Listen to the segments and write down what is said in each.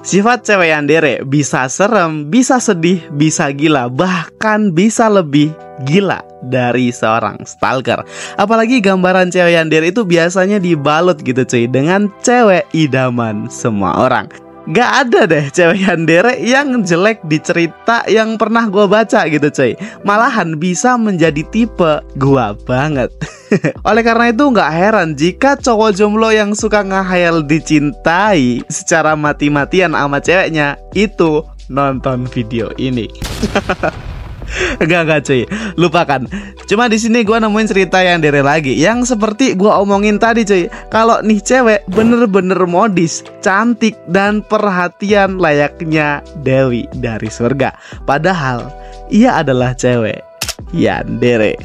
Sifat cewek yandere bisa serem, bisa sedih, bisa gila, bahkan bisa lebih gila dari seorang stalker. Apalagi gambaran cewek yandere itu biasanya dibalut gitu cuy dengan cewek idaman semua orang. Gak ada deh cewek yandere yang jelek di cerita yang pernah gue baca gitu cuy. Malahan bisa menjadi tipe gue banget. Oleh karena itu gak heran jika cowok jomblo yang suka ngehayal dicintai secara mati-matian sama ceweknya itu nonton video ini. Enggak cuy, lupakan. Cuma di sini gue nemuin cerita yang dari lagi yang seperti gue omongin tadi cuy. Kalau nih cewek bener-bener modis, cantik dan perhatian layaknya Dewi dari surga. Padahal ia adalah cewek yandere.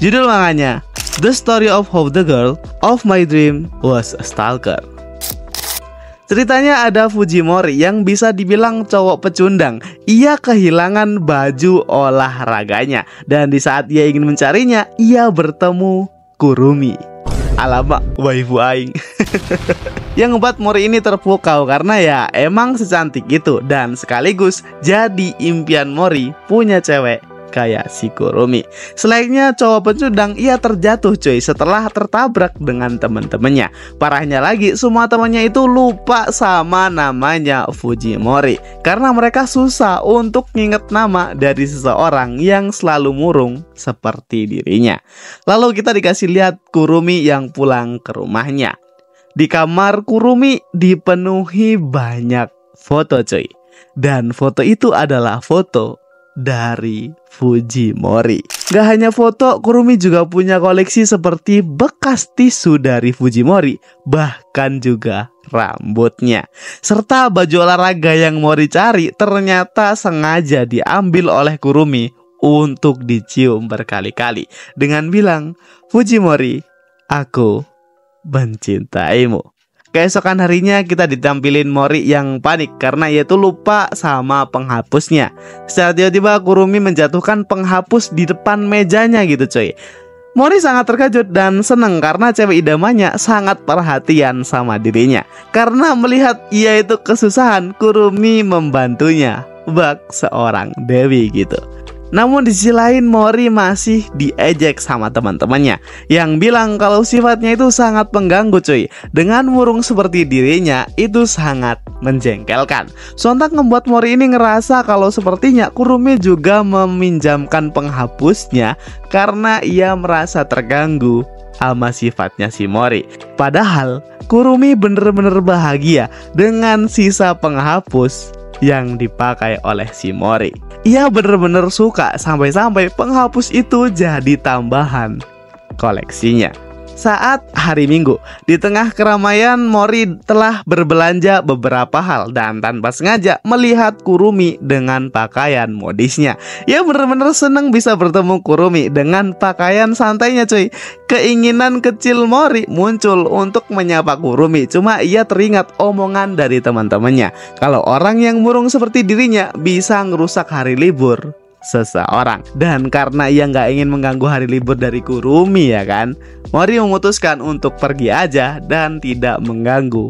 Judul manganya The Story of How the Girl of My Dream Was a Stalker. Ceritanya ada Fujimori yang bisa dibilang cowok pecundang. Ia kehilangan baju olahraganya dan di saat ia ingin mencarinya, ia bertemu Kurumi. Alamak, waifu aing. Yang ngebuat Mori ini terpukau karena ya emang secantik itu dan sekaligus jadi impian Mori punya cewek kayak si Kurumi. Selainnya cowok pecundang, ia terjatuh cuy setelah tertabrak dengan teman-temannya. Parahnya lagi, semua temannya itu lupa sama namanya Fujimori karena mereka susah untuk nginget nama dari seseorang yang selalu murung seperti dirinya. Lalu kita dikasih lihat Kurumi yang pulang ke rumahnya. Di kamar Kurumi dipenuhi banyak foto cuy. Dan foto itu adalah foto dari Fujimori. Gak hanya foto, Kurumi juga punya koleksi seperti bekas tisu dari Fujimori, bahkan juga rambutnya. Serta baju olahraga yang Mori cari ternyata sengaja diambil oleh Kurumi untuk dicium berkali-kali dengan bilang, "Fujimori, aku mencintaimu." Keesokan harinya kita ditampilin Mori yang panik karena ia tuh lupa sama penghapusnya. Secara tiba-tiba Kurumi menjatuhkan penghapus di depan mejanya gitu coy. Mori sangat terkejut dan seneng karena cewek idamannya sangat perhatian sama dirinya. Karena melihat ia itu kesusahan, Kurumi membantunya bak seorang dewi gitu. Namun di sisi lain Mori masih diejek sama teman-temannya yang bilang kalau sifatnya itu sangat pengganggu cuy. Dengan murung seperti dirinya itu sangat menjengkelkan. Sontak membuat Mori ini ngerasa kalau sepertinya Kurumi juga meminjamkan penghapusnya karena ia merasa terganggu sama sifatnya si Mori. Padahal Kurumi bener-bener bahagia dengan sisa penghapus yang dipakai oleh si Mori. Ia bener-bener suka sampai-sampai penghapus itu jadi tambahan koleksinya. Saat hari Minggu, di tengah keramaian Mori telah berbelanja beberapa hal dan tanpa sengaja melihat Kurumi dengan pakaian modisnya. Ia bener-bener seneng bisa bertemu Kurumi dengan pakaian santainya cuy. Keinginan kecil Mori muncul untuk menyapa Kurumi, cuma ia teringat omongan dari teman-temannya kalau orang yang murung seperti dirinya bisa ngerusak hari libur seseorang. Dan karena ia nggak ingin mengganggu hari libur dari Kurumi ya kan, Mori memutuskan untuk pergi aja dan tidak mengganggu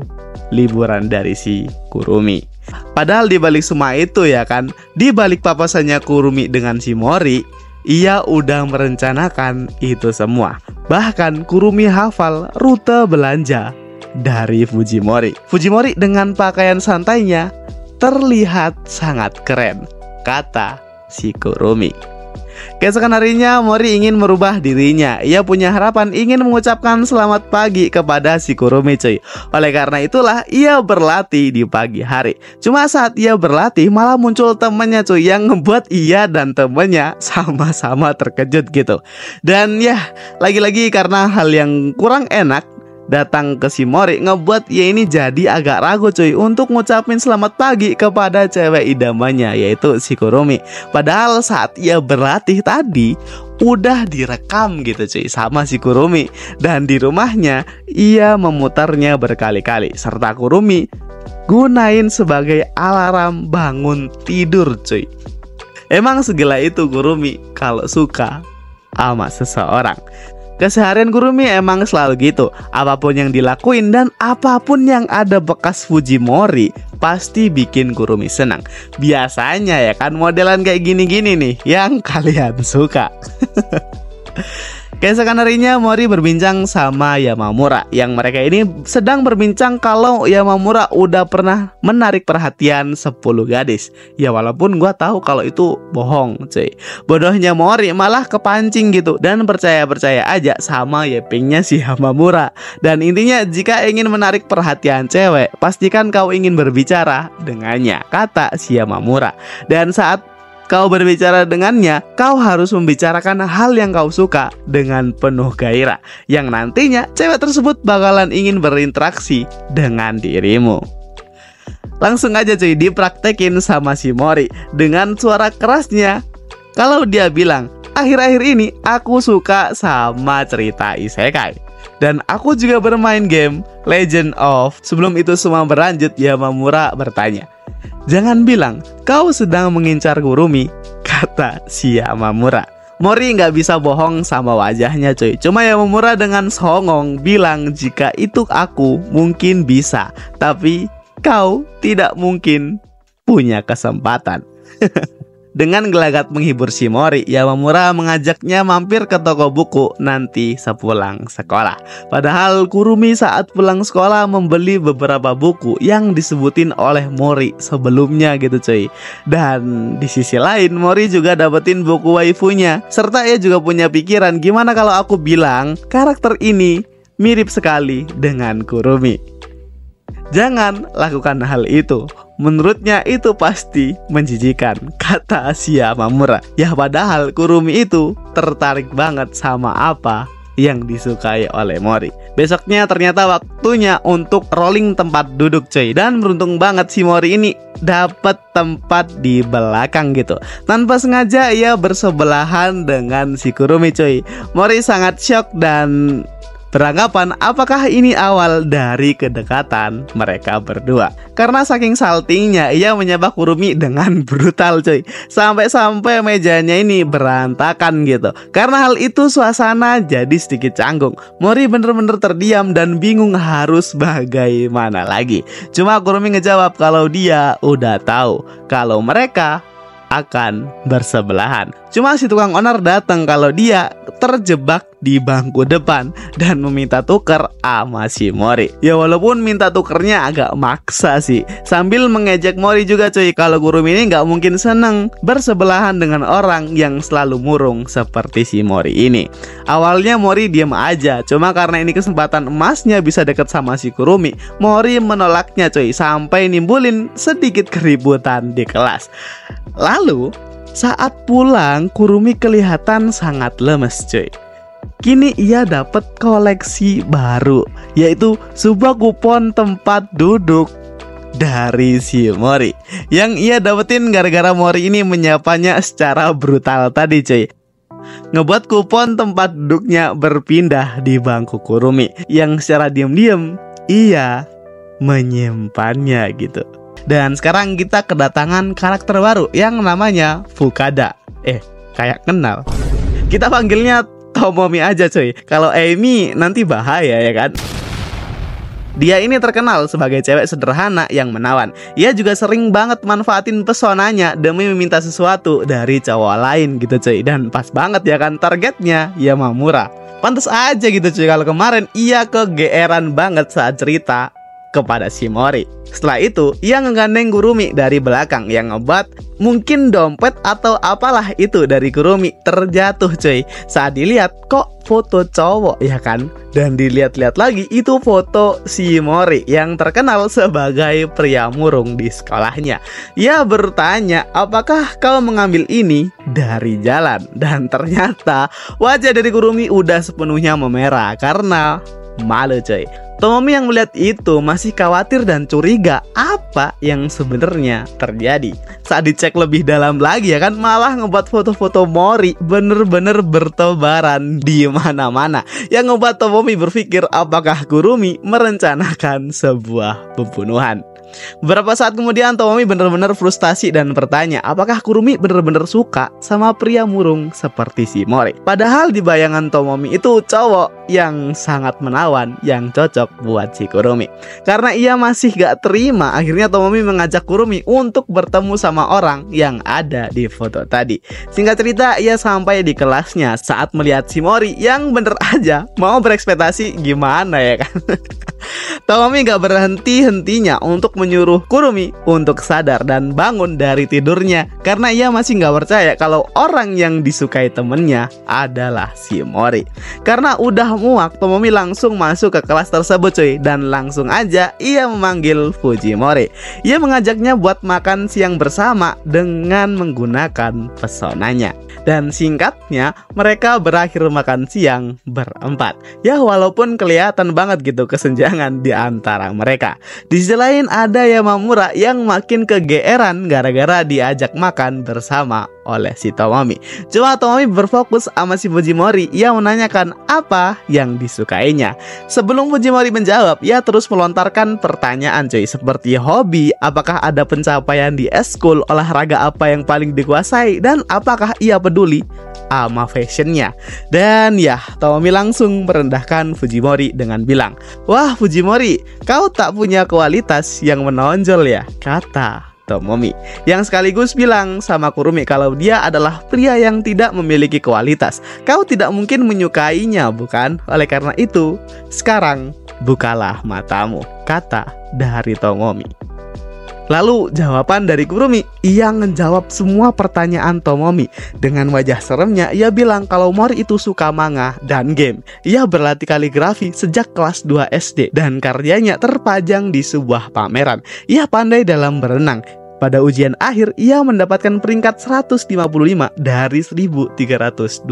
liburan dari si Kurumi. Padahal dibalik semua itu ya kan, dibalik papasannya Kurumi dengan si Mori, ia udah merencanakan itu semua. Bahkan Kurumi hafal rute belanja dari Fujimori. Fujimori dengan pakaian santainya terlihat sangat keren, kata si Kurumi. Keesokan harinya Mori ingin merubah dirinya. Ia punya harapan ingin mengucapkan selamat pagi kepada si Kurumi cuy. Oleh karena itulah ia berlatih di pagi hari. Cuma saat ia berlatih malah muncul temannya cuy, yang ngebuat ia dan temannya sama-sama terkejut gitu. Dan ya lagi-lagi karena hal yang kurang enak datang ke si Mori ngebuat ia ini jadi agak ragu cuy untuk ngucapin selamat pagi kepada cewek idamannya yaitu si Kurumi. Padahal saat ia berlatih tadi udah direkam gitu cuy sama si Kurumi, dan di rumahnya ia memutarnya berkali-kali serta Kurumi gunain sebagai alarm bangun tidur cuy. Emang segila itu Kurumi kalau suka sama seseorang. Keseharian Kurumi emang selalu gitu. Apapun yang dilakuin dan apapun yang ada bekas Fujimori pasti bikin Kurumi senang. Biasanya ya kan modelan kayak gini-gini nih yang kalian suka. Keesokan harinya Mori berbincang sama Yamamura. Yang mereka ini sedang berbincang kalau Yamamura udah pernah menarik perhatian 10 gadis. Ya walaupun gua tahu kalau itu bohong cuy. Bodohnya Mori malah kepancing gitu dan percaya-percaya aja sama yepingnya si Yamamura. Dan intinya jika ingin menarik perhatian cewek, pastikan kau ingin berbicara dengannya, kata si Yamamura. Dan saat kau berbicara dengannya, kau harus membicarakan hal yang kau suka dengan penuh gairah, yang nantinya cewek tersebut bakalan ingin berinteraksi dengan dirimu. Langsung aja cuy, dipraktekin sama si Mori dengan suara kerasnya. Kalau dia bilang, akhir-akhir ini aku suka sama cerita isekai, dan aku juga bermain game Legend of. Sebelum itu semua berlanjut, Yamamura bertanya, jangan bilang kau sedang mengincar Kurumi, kata si Yamamura. Mori nggak bisa bohong sama wajahnya cuy. Cuma Yamamura dengan songong bilang jika itu aku mungkin bisa, tapi kau tidak mungkin punya kesempatan. Dengan gelagat menghibur si Mori, Yamamura mengajaknya mampir ke toko buku nanti sepulang sekolah. Padahal Kurumi saat pulang sekolah membeli beberapa buku yang disebutin oleh Mori sebelumnya gitu cuy. Dan di sisi lain Mori juga dapetin buku waifunya. Serta ia juga punya pikiran, gimana kalau aku bilang karakter ini mirip sekali dengan Kurumi. Jangan lakukan hal itu. Menurutnya itu pasti menjijikan, kata si Yamamura. Ya padahal Kurumi itu tertarik banget sama apa yang disukai oleh Mori. Besoknya ternyata waktunya untuk rolling tempat duduk cuy. Dan beruntung banget si Mori ini dapat tempat di belakang gitu. Tanpa sengaja ia bersebelahan dengan si Kurumi cuy. Mori sangat shock dan beranggapan apakah ini awal dari kedekatan mereka berdua. Karena saking saltingnya ia menyabak Kurumi dengan brutal cuy. Sampai-sampai mejanya ini berantakan gitu. Karena hal itu suasana jadi sedikit canggung. Mori bener-bener terdiam dan bingung harus bagaimana lagi. Cuma Kurumi ngejawab kalau dia udah tahu kalau mereka akan bersebelahan. Cuma si tukang onar datang kalau dia terjebak di bangku depan dan meminta tuker sama si Mori. Ya walaupun minta tukernya agak maksa sih, sambil mengejek Mori juga cuy kalau Kurumi ini nggak mungkin seneng bersebelahan dengan orang yang selalu murung seperti si Mori ini. Awalnya Mori diam aja, cuma karena ini kesempatan emasnya bisa deket sama si Kurumi, Mori menolaknya cuy, sampai nimbulin sedikit keributan di kelas. Lalu saat pulang Kurumi kelihatan sangat lemes cuy. Kini ia dapat koleksi baru, yaitu sebuah kupon tempat duduk dari si Mori, yang ia dapetin gara-gara Mori ini menyapanya secara brutal tadi cuy. Ngebuat kupon tempat duduknya berpindah di bangku Kurumi, yang secara diam-diam ia menyimpannya gitu. Dan sekarang kita kedatangan karakter baru yang namanya Fukada. Kayak kenal. Kita panggilnya Tomomi aja cuy. Kalau Amy nanti bahaya ya kan. Dia ini terkenal sebagai cewek sederhana yang menawan. Ia juga sering banget manfaatin pesonanya demi meminta sesuatu dari cowok lain gitu cuy. Dan pas banget ya kan targetnya Yamamura. Pantes aja gitu cuy kalau kemarin ia kegeeran banget saat cerita kepada si Mori. Setelah itu ia ngegandeng Kurumi dari belakang, yang ngebuat mungkin dompet atau apalah itu dari Kurumi terjatuh cuy. Saat dilihat kok foto cowok ya kan. Dan dilihat-lihat lagi itu foto si Mori yang terkenal sebagai pria murung di sekolahnya. Ia bertanya, apakah kau mengambil ini dari jalan? Dan ternyata wajah dari Kurumi udah sepenuhnya memerah karena malu cuy. Tomomi yang melihat itu masih khawatir dan curiga apa yang sebenarnya terjadi. Saat dicek lebih dalam lagi ya kan, malah ngebuat foto-foto Mori bener-bener bertebaran di mana-mana, yang ngebuat Tomomi berpikir apakah Kurumi merencanakan sebuah pembunuhan. Beberapa saat kemudian Tomomi benar-benar frustasi dan bertanya apakah Kurumi benar-benar suka sama pria murung seperti si Mori. Padahal di bayangan Tomomi itu cowok yang sangat menawan yang cocok buat si Kurumi. Karena ia masih gak terima, akhirnya Tomomi mengajak Kurumi untuk bertemu sama orang yang ada di foto tadi. Singkat cerita, ia sampai di kelasnya saat melihat si Mori yang bener aja mau berekspektasi gimana ya kan. Tomomi gak berhenti-hentinya untuk menyuruh Kurumi untuk sadar dan bangun dari tidurnya karena ia masih gak percaya kalau orang yang disukai temennya adalah si Mori. Karena udah muak, Tomomi langsung masuk ke kelas tersebut cuy, dan langsung aja ia memanggil Fujimori. Ia mengajaknya buat makan siang bersama dengan menggunakan pesonanya. Dan singkatnya, mereka berakhir makan siang berempat. Ya walaupun kelihatan banget gitu kesenjangan di antara mereka. Di sisi lain ada Yamamura yang makin kegeeran gara-gara diajak makan bersama oleh si Tomomi. Cuma Tomomi berfokus sama si Fujimori. Ia menanyakan apa yang disukainya. Sebelum Fujimori menjawab, ia terus melontarkan pertanyaan cuy, seperti hobi, apakah ada pencapaian di eskul, olahraga apa yang paling dikuasai, dan apakah ia peduli sama fashionnya. Dan ya, Tomomi langsung merendahkan Fujimori dengan bilang, "Wah Fujimori, kau tak punya kualitas yang menonjol ya," kata Tomomi, yang sekaligus bilang sama Kurumi kalau dia adalah pria yang tidak memiliki kualitas. Kau tidak mungkin menyukainya, bukan? Oleh karena itu, sekarang bukalah matamu, kata dari Tomomi. Lalu jawaban dari Kurumi, ia menjawab semua pertanyaan Tomomi. Dengan wajah seremnya, ia bilang kalau Mori itu suka manga dan game. Ia berlatih kaligrafi sejak kelas 2 SD dan karyanya terpajang di sebuah pameran. Ia pandai dalam berenang. Pada ujian akhir, ia mendapatkan peringkat 155 dari 1324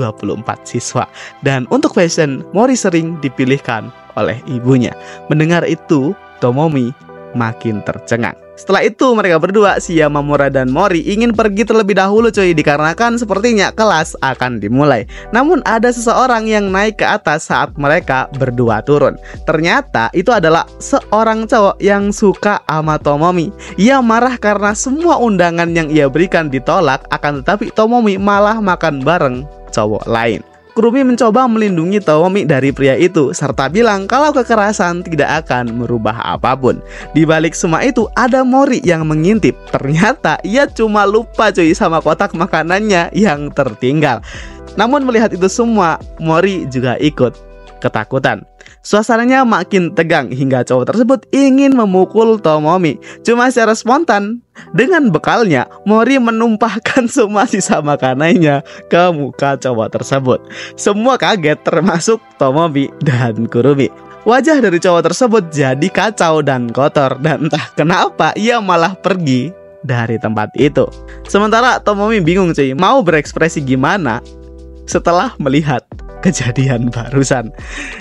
siswa. Dan untuk fashion, Mori sering dipilihkan oleh ibunya. Mendengar itu, Tomomi makin tercengang. Setelah itu mereka berdua, si Yamamura dan Mori, ingin pergi terlebih dahulu cuy, dikarenakan sepertinya kelas akan dimulai. Namun ada seseorang yang naik ke atas saat mereka berdua turun. Ternyata itu adalah seorang cowok yang suka sama Tomomi. Ia marah karena semua undangan yang ia berikan ditolak, akan tetapi Tomomi malah makan bareng cowok lain. Kurumi mencoba melindungi Tomomi dari pria itu serta bilang kalau kekerasan tidak akan merubah apapun. Di balik semua itu ada Mori yang mengintip. Ternyata ia cuma lupa cuy sama kotak makanannya yang tertinggal. Namun melihat itu semua, Mori juga ikut ketakutan. Suasananya makin tegang hingga cowok tersebut ingin memukul Tomomi. Cuma secara spontan, dengan bekalnya, Mori menumpahkan semua sisa makanannya ke muka cowok tersebut. Semua kaget termasuk Tomomi dan Kurumi. Wajah dari cowok tersebut jadi kacau dan kotor, dan entah kenapa ia malah pergi dari tempat itu. Sementara Tomomi bingung cuy, mau berekspresi gimana setelah melihat kejadian barusan.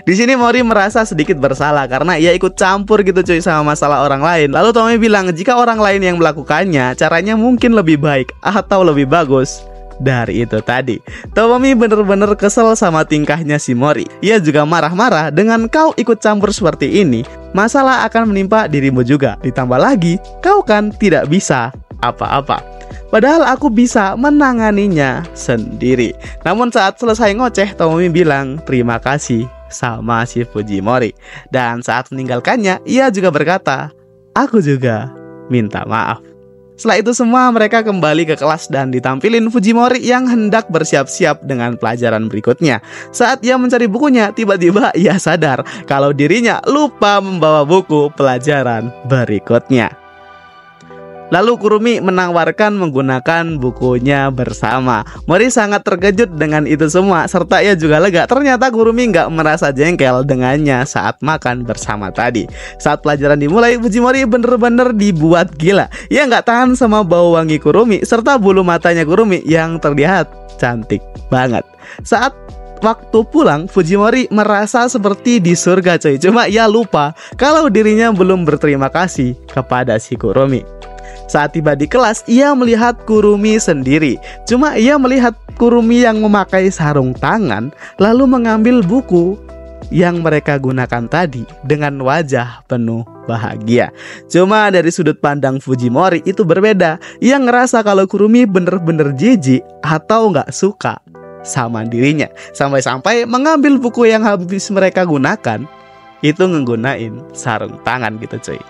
Di sini Mori merasa sedikit bersalah karena ia ikut campur gitu cuy sama masalah orang lain. Lalu Tomomi bilang jika orang lain yang melakukannya, caranya mungkin lebih baik atau lebih bagus dari itu tadi. Tomomi bener-bener kesel sama tingkahnya si Mori. Ia juga marah-marah, dengan kau ikut campur seperti ini, masalah akan menimpa dirimu juga. Ditambah lagi, kau kan tidak bisa apa-apa. Padahal aku bisa menanganinya sendiri. Namun saat selesai ngoceh, Tomomi bilang terima kasih sama si Fujimori. Dan saat meninggalkannya, ia juga berkata, aku juga minta maaf. Setelah itu semua mereka kembali ke kelas dan ditampilin Fujimori yang hendak bersiap-siap dengan pelajaran berikutnya. Saat ia mencari bukunya, tiba-tiba ia sadar kalau dirinya lupa membawa buku pelajaran berikutnya. Lalu Kurumi menawarkan menggunakan bukunya bersama. Mori sangat terkejut dengan itu semua, serta ia juga lega. Ternyata Kurumi nggak merasa jengkel dengannya saat makan bersama tadi. Saat pelajaran dimulai, Fujimori bener-bener dibuat gila. Ia nggak tahan sama bau wangi Kurumi, serta bulu matanya Kurumi yang terlihat cantik banget. Saat waktu pulang, Fujimori merasa seperti di surga coy. Cuma ia lupa kalau dirinya belum berterima kasih kepada si Kurumi. Saat tiba di kelas, ia melihat Kurumi sendiri. Cuma ia melihat Kurumi yang memakai sarung tangan, lalu mengambil buku yang mereka gunakan tadi dengan wajah penuh bahagia. Cuma dari sudut pandang Fujimori itu berbeda. Yang ngerasa kalau Kurumi bener-bener jijik atau nggak suka sama dirinya. Sampai-sampai mengambil buku yang habis mereka gunakan itu nggunain sarung tangan gitu cuy.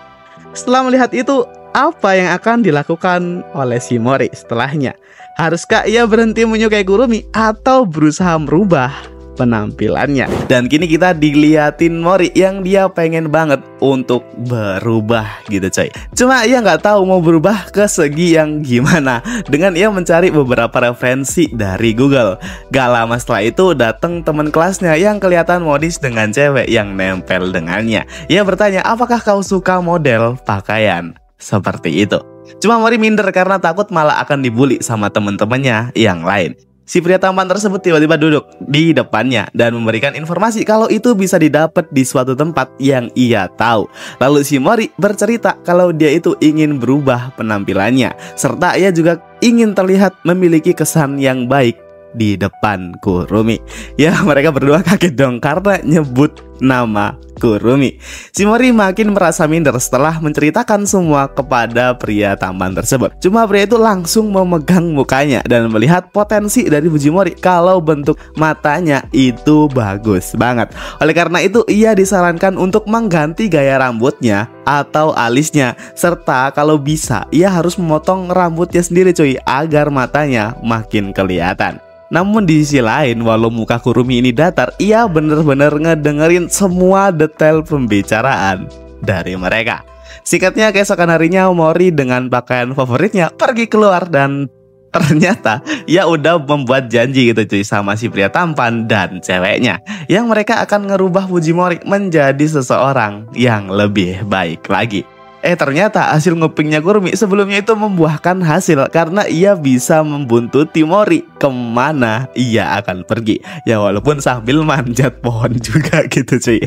Setelah melihat itu, apa yang akan dilakukan oleh si Mori setelahnya? Haruskah ia berhenti menyukai Kurumi atau berusaha merubah penampilannya? Dan kini kita diliatin Mori yang dia pengen banget untuk berubah gitu coy. Cuma ia nggak tahu mau berubah ke segi yang gimana. Dengan ia mencari beberapa referensi dari Google. Gak lama setelah itu datang teman kelasnya yang kelihatan modis dengan cewek yang nempel dengannya. Ia bertanya, apakah kau suka model pakaian seperti itu? Cuma Mori minder karena takut malah akan dibully sama teman-temannya yang lain. Si pria tampan tersebut tiba-tiba duduk di depannya dan memberikan informasi kalau itu bisa didapat di suatu tempat yang ia tahu. Lalu si Mori bercerita kalau dia itu ingin berubah penampilannya, serta ia juga ingin terlihat memiliki kesan yang baik di depan Kurumi. Ya, mereka berdua kaget dong karena nyebut nama Kurumi. Si Mori makin merasa minder setelah menceritakan semua kepada pria tampan tersebut. Cuma pria itu langsung memegang mukanya dan melihat potensi dari Fujimori kalau bentuk matanya itu bagus banget. Oleh karena itu ia disarankan untuk mengganti gaya rambutnya atau alisnya, serta kalau bisa ia harus memotong rambutnya sendiri cuy agar matanya makin kelihatan. Namun di sisi lain, walau muka Kurumi ini datar, ia bener-bener ngedengerin semua detail pembicaraan dari mereka. Singkatnya, keesokan harinya Mori dengan pakaian favoritnya pergi keluar dan ternyata ia udah membuat janji gitu cuy sama si pria tampan dan ceweknya, yang mereka akan ngerubah Fujimori menjadi seseorang yang lebih baik lagi. Ternyata hasil ngupingnya Kurumi sebelumnya itu membuahkan hasil karena ia bisa membuntuti Mori kemana ia akan pergi. Ya walaupun sambil manjat pohon juga gitu cuy.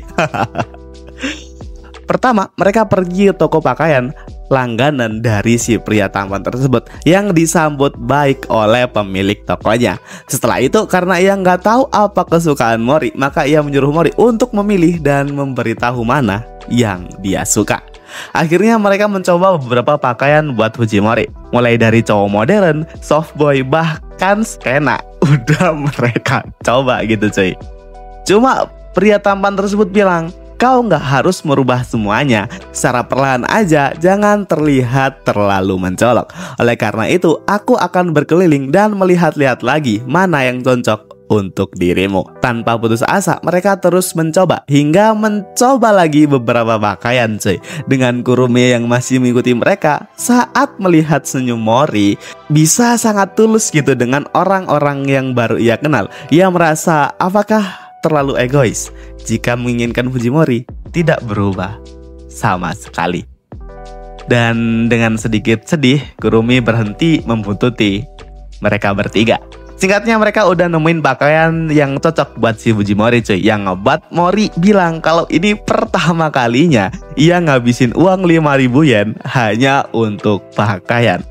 Pertama, mereka pergi ke toko pakaian langganan dari si pria tampan tersebut yang disambut baik oleh pemilik tokonya. Setelah itu, karena ia nggak tahu apa kesukaan Mori, maka ia menyuruh Mori untuk memilih dan memberitahu mana yang dia suka. Akhirnya mereka mencoba beberapa pakaian buat Fujimori, mulai dari cowok modern, soft boy, bahkan skena udah mereka coba gitu cuy. Cuma pria tampan tersebut bilang, kau nggak harus merubah semuanya, secara perlahan aja, jangan terlihat terlalu mencolok. Oleh karena itu, aku akan berkeliling dan melihat-lihat lagi mana yang cocok untuk dirimu. Tanpa putus asa, mereka terus mencoba hingga mencoba lagi beberapa pakaian cuy. Dengan Kurumi yang masih mengikuti mereka, saat melihat senyum Mori bisa sangat tulus gitu dengan orang-orang yang baru ia kenal. Ia merasa apakah terlalu egois jika menginginkan Fujimori tidak berubah sama sekali. Dan dengan sedikit sedih, Kurumi berhenti membuntuti mereka bertiga. Singkatnya, mereka udah nemuin pakaian yang cocok buat si Fujimori cuy, yang ngebuat Mori bilang kalau ini pertama kalinya ia ngabisin uang 5.000 yen hanya untuk pakaian.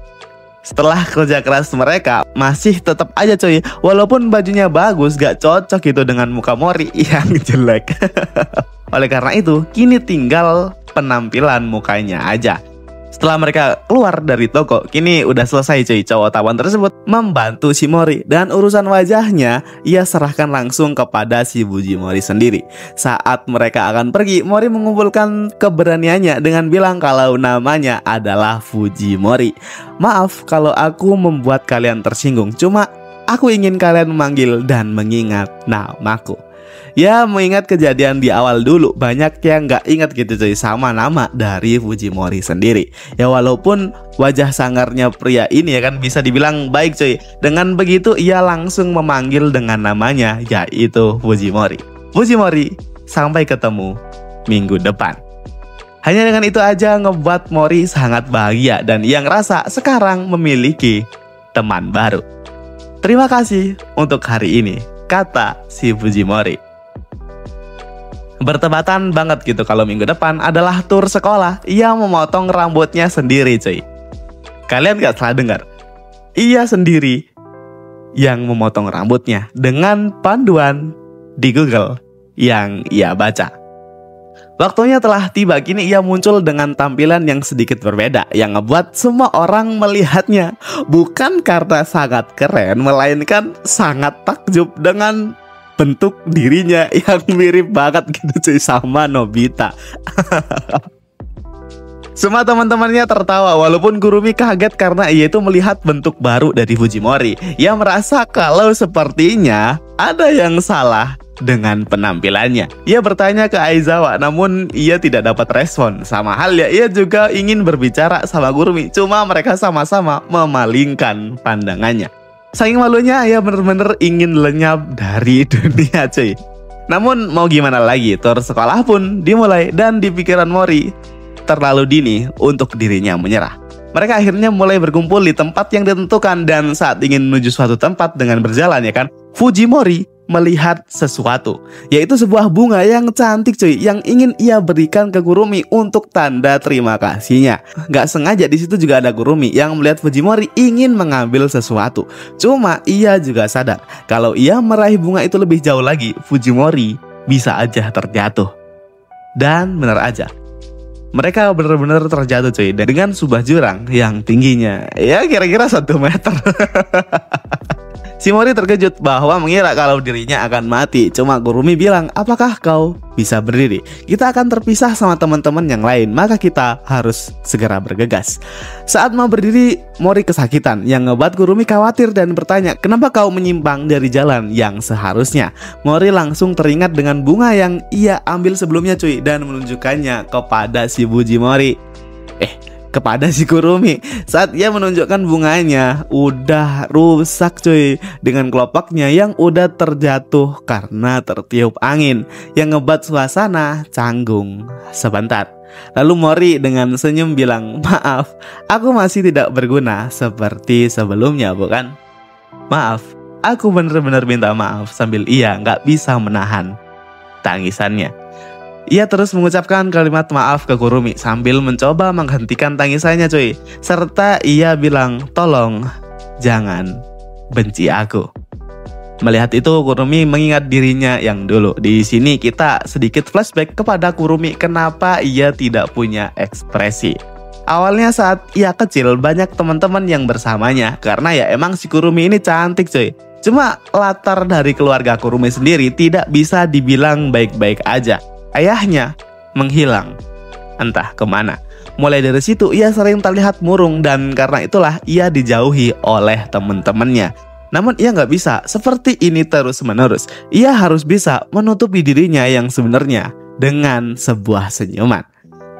Setelah kerja keras mereka masih tetap aja cuy, walaupun bajunya bagus gak cocok gitu dengan muka Mori yang jelek. Oleh karena itu, kini tinggal penampilan mukanya aja. Setelah mereka keluar dari toko, kini udah selesai cuy. Cowok tampan tersebut membantu si Mori dan urusan wajahnya ia serahkan langsung kepada si Fujimori sendiri. Saat mereka akan pergi, Mori mengumpulkan keberaniannya dengan bilang kalau namanya adalah Fujimori. Maaf kalau aku membuat kalian tersinggung, cuma aku ingin kalian memanggil dan mengingat namaku. Ya, mengingat kejadian di awal dulu, banyak yang nggak ingat gitu cuy sama nama dari Fujimori sendiri. Ya walaupun wajah sangarnya pria ini ya kan bisa dibilang baik cuy. Dengan begitu ia langsung memanggil dengan namanya, yaitu Fujimori. Fujimori, sampai ketemu minggu depan. Hanya dengan itu aja ngebuat Mori sangat bahagia dan ia ngerasa sekarang memiliki teman baru. Terima kasih untuk hari ini, kata si Fujimori. Bertepatan banget gitu kalau minggu depan adalah tur sekolah. Ia memotong rambutnya sendiri cuy. Kalian gak salah dengar, ia sendiri yang memotong rambutnya dengan panduan di Google yang ia baca. Waktunya telah tiba, kini ia muncul dengan tampilan yang sedikit berbeda yang ngebuat semua orang melihatnya bukan karena sangat keren, melainkan sangat takjub dengan bentuk dirinya yang mirip banget gitu cuy sama Nobita. Semua teman-temannya tertawa walaupun Kurumi kaget karena ia itu melihat bentuk baru dari Fujimori. Ia merasa kalau sepertinya ada yang salah dengan penampilannya. Ia bertanya ke Aizawa namun ia tidak dapat respon. Sama halnya ia juga ingin berbicara sama Kurumi, cuma mereka sama-sama memalingkan pandangannya. Saking malunya ia benar-benar ingin lenyap dari dunia cuy. Namun mau gimana lagi, tur sekolah pun dimulai dan di pikiran Mori terlalu dini untuk dirinya menyerah. Mereka akhirnya mulai berkumpul di tempat yang ditentukan dan saat ingin menuju suatu tempat dengan berjalan ya kan, Fujimori melihat sesuatu, yaitu sebuah bunga yang cantik cuy, yang ingin ia berikan ke Kurumi untuk tanda terima kasihnya. Gak sengaja di situ juga ada Kurumi yang melihat Fujimori ingin mengambil sesuatu. Cuma ia juga sadar kalau ia meraih bunga itu lebih jauh lagi, Fujimori bisa aja terjatuh. Dan benar aja, mereka benar-benar terjatuh cuy, dengan sebuah jurang yang tingginya ya kira-kira 1 meter. Si Mori terkejut bahwa mengira kalau dirinya akan mati. Cuma Kurumi bilang, apakah kau bisa berdiri? Kita akan terpisah sama teman-teman yang lain, maka kita harus segera bergegas. Saat mau berdiri, Mori kesakitan yang ngebuat Kurumi khawatir dan bertanya, kenapa kau menyimpang dari jalan yang seharusnya? Mori langsung teringat dengan bunga yang ia ambil sebelumnya cuy, dan menunjukkannya kepada si Fujimori. Kepada si Kurumi. Saat ia menunjukkan bunganya udah rusak cuy, dengan kelopaknya yang udah terjatuh karena tertiup angin, yang ngebuat suasana canggung sebentar. Lalu Mori dengan senyum bilang, maaf, aku masih tidak berguna seperti sebelumnya bukan? Maaf, aku benar-benar minta maaf, sambil ia nggak bisa menahan tangisannya. Ia terus mengucapkan kalimat maaf ke Kurumi sambil mencoba menghentikan tangisannya cuy. Serta ia bilang, tolong jangan benci aku. Melihat itu Kurumi mengingat dirinya yang dulu. Di sini kita sedikit flashback kepada Kurumi kenapa ia tidak punya ekspresi. Awalnya saat ia kecil banyak teman-teman yang bersamanya karena ya emang si Kurumi ini cantik cuy. Cuma latar dari keluarga Kurumi sendiri tidak bisa dibilang baik-baik aja. Ayahnya menghilang entah kemana. Mulai dari situ ia sering terlihat murung dan karena itulah ia dijauhi oleh teman-temannya. Namun ia nggak bisa seperti ini terus-menerus. Ia harus bisa menutupi dirinya yang sebenarnya dengan sebuah senyuman.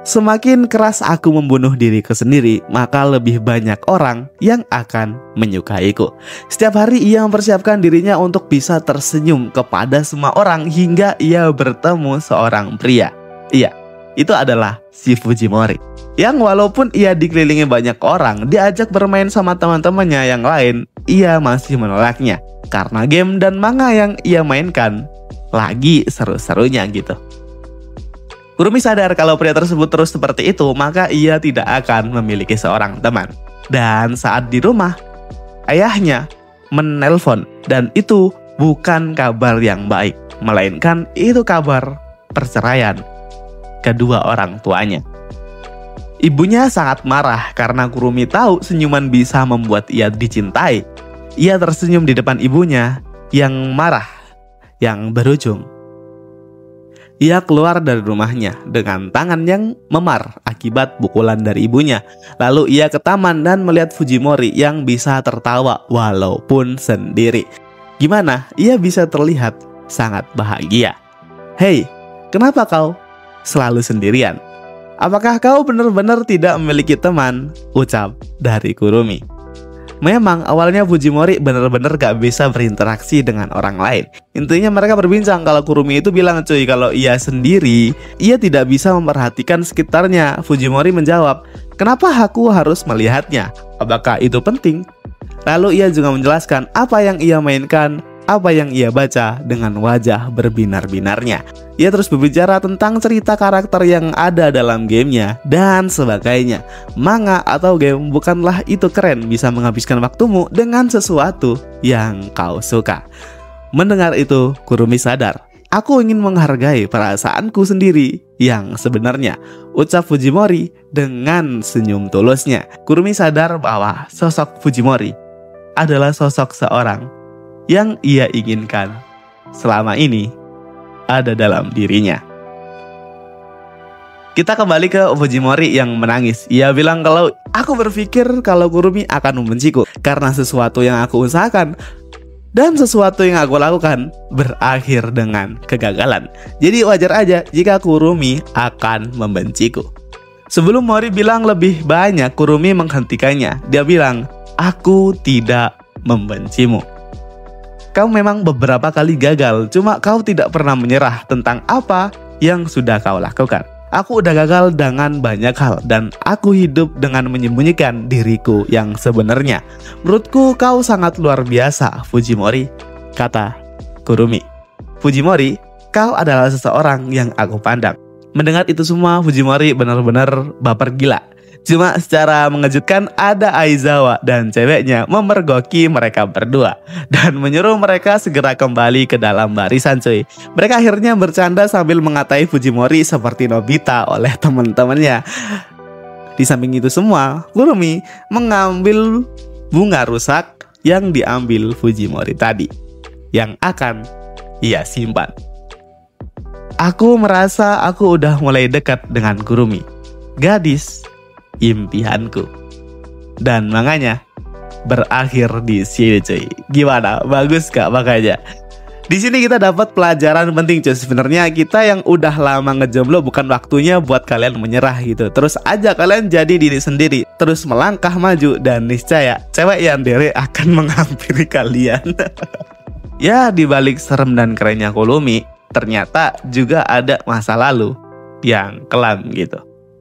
Semakin keras aku membunuh diriku sendiri, maka lebih banyak orang yang akan menyukaiku. Setiap hari ia mempersiapkan dirinya untuk bisa tersenyum kepada semua orang hingga ia bertemu seorang pria. Iya, itu adalah si Fujimori. Yang walaupun ia dikelilingi banyak orang, diajak bermain sama teman-temannya yang lain, ia masih menolaknya. Karena game dan manga yang ia mainkan lagi seru-serunya gitu. Kurumi sadar kalau pria tersebut terus seperti itu, maka ia tidak akan memiliki seorang teman. Dan saat di rumah, ayahnya menelpon dan itu bukan kabar yang baik, melainkan itu kabar perceraian kedua orang tuanya. Ibunya sangat marah karena Kurumi tahu senyuman bisa membuat ia dicintai. Ia tersenyum di depan ibunya yang marah, yang berujung ia keluar dari rumahnya dengan tangan yang memar akibat pukulan dari ibunya. Lalu ia ke taman dan melihat Fujimori yang bisa tertawa walaupun sendiri. Gimana? Ia bisa terlihat sangat bahagia. Hei, kenapa kau selalu sendirian? Apakah kau benar-benar tidak memiliki teman? Ucap dari Kurumi. Memang awalnya Fujimori benar-benar gak bisa berinteraksi dengan orang lain. Intinya mereka berbincang kalau Kurumi itu bilang cuy kalau ia sendiri, ia tidak bisa memperhatikan sekitarnya. Fujimori menjawab, kenapa aku harus melihatnya? Apakah itu penting? Lalu ia juga menjelaskan apa yang ia mainkan, apa yang ia baca dengan wajah berbinar-binarnya. Ia terus berbicara tentang cerita karakter yang ada dalam gamenya dan sebagainya. Manga atau game bukanlah itu keren bisa menghabiskan waktumu dengan sesuatu yang kau suka. Mendengar itu, Kurumi sadar Aku ingin menghargai perasaanku sendiri yang sebenarnya, ucap Fujimori dengan senyum tulusnya. Kurumi sadar bahwa sosok Fujimori adalah sosok seorang yang ia inginkan selama ini ada dalam dirinya. Kita kembali ke Fujimori yang menangis. Ia bilang kalau aku berpikir kalau Kurumi akan membenciku karena sesuatu yang aku usahakan dan sesuatu yang aku lakukan berakhir dengan kegagalan. Jadi wajar aja jika Kurumi akan membenciku. Sebelum Mori bilang lebih banyak, Kurumi menghentikannya. Dia bilang, aku tidak membencimu. Kau memang beberapa kali gagal, cuma kau tidak pernah menyerah tentang apa yang sudah kau lakukan. Aku udah gagal dengan banyak hal dan aku hidup dengan menyembunyikan diriku yang sebenarnya. Menurutku kau sangat luar biasa, Fujimori, kata Kurumi. Fujimori, kau adalah seseorang yang aku pandang. Mendengar itu semua, Fujimori benar-benar baper gila. Cuma secara mengejutkan ada Aizawa dan ceweknya memergoki mereka berdua dan menyuruh mereka segera kembali ke dalam barisan cuy. Mereka akhirnya bercanda sambil mengatai Fujimori seperti Nobita oleh teman-temannya. Di samping itu semua, Kurumi mengambil bunga rusak yang diambil Fujimori tadi, yang akan ia simpan. Aku merasa aku udah mulai dekat dengan Kurumi, gadis impianku. Dan manganya berakhir di sini cuy. Gimana? Bagus gak makanya? Di sini kita dapat pelajaran penting cuy. Sebenarnya kita yang udah lama ngejomblo bukan waktunya buat kalian menyerah gitu. Terus aja kalian jadi diri sendiri, terus melangkah maju dan niscaya cewek yang dere akan menghampiri kalian. Ya, di balik serem dan kerennya Kurumi, ternyata juga ada masa lalu yang kelam gitu.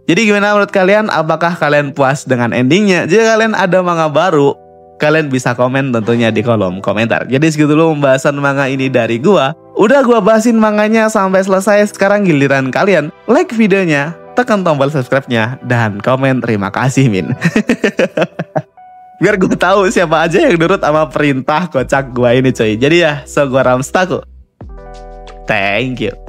Jadi gimana menurut kalian? Apakah kalian puas dengan endingnya? Jika kalian ada manga baru, kalian bisa komen tentunya di kolom komentar. Jadi segitu dulu pembahasan manga ini dari gua. Udah gua bahasin manganya sampai selesai. Sekarang giliran kalian like videonya, tekan tombol subscribe-nya, dan komen terima kasih Min. Biar gue tahu siapa aja yang nurut sama perintah kocak gua ini coy. Jadi ya, so gua Ramstaku. Thank you.